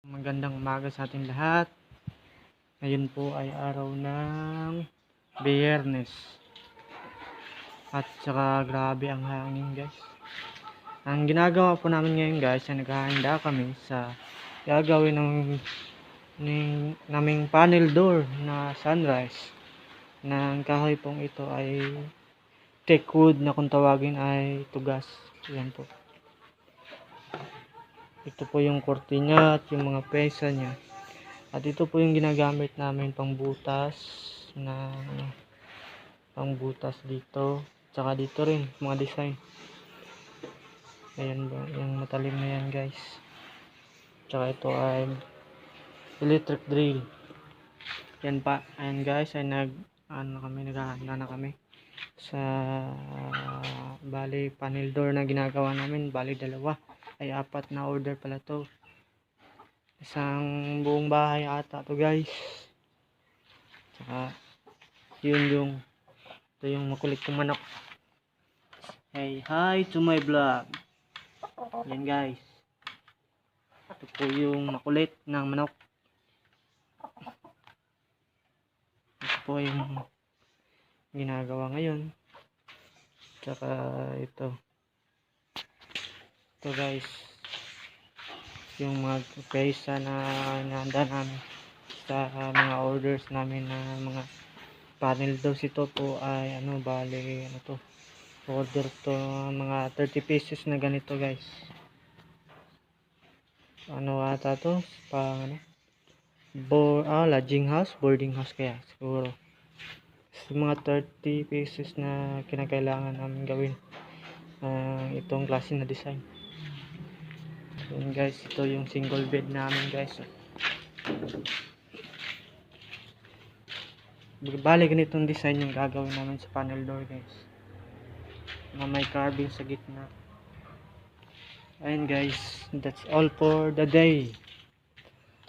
Magandang umaga sa ating lahat. Ngayon po ay araw ng Biyernes. At saka grabe ang hangin, guys. Ang ginagawa po namin ngayon, guys, ay naghahanda kami sa gagawin naming panel door na sunrise. Ng kahoy pong ito ay teak wood na kung tawagin ay tugas. Yan po. Ito po yung kortina at yung mga pesa niya. At ito po yung ginagamit namin pangbutas dito. Tsaka dito rin mga design. Ayan ba, yung matalim na yan, guys. Tsaka ito ay electric drill. Yan pa. Ayan, guys, ay naghahanda na kami sa bali panel door na ginagawa namin. Bali dalawa. Ay 4 na order pala to. Isang buong bahay ata to, guys. Tsaka ito yung makulit kong manok. Hey, hi to my vlog. Yan, guys. Ito po yung makulit ng manok. Ito po yung ginagawa ngayon. Tsaka ito, guys, yung mga pesa na nahanda namin sa mga orders namin na mga panel daw. Ito po ay bali order to mga 30 pieces na ganito, guys. Ata to pang lodging house, boarding house kaya siguro. So, mga 30 pieces na kinakailangan namin gawin itong klase na design. Yun, guys, ito yung single bed namin, guys. Bali ganitong design yung gagawin namin sa panel door, guys, na may carving sa gitna. Ayun, guys, that's all for the day.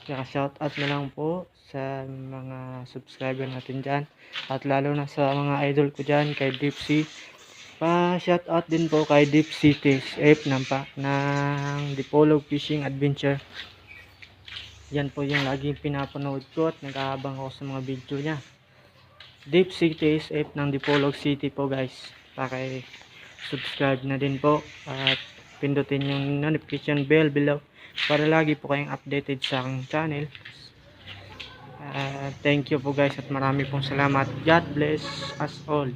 Kaya shout out na lang po sa mga subscriber natin dyan, at lalo na sa mga idol ko dyan, kay Dipsy. Pa-shout out din po kay Dipsy TSF ng Dipolog Fishing Adventure. Yan po yung laging pinapanood ko at nag-aabang ako sa mga video niya. Dipsy TSF ng Dipolog City po, guys. Paki-subscribe na din po at pindutin yung notification bell below para lagi po kayong updated sa aking channel. Thank you po, guys, at marami pong salamat. God bless us all.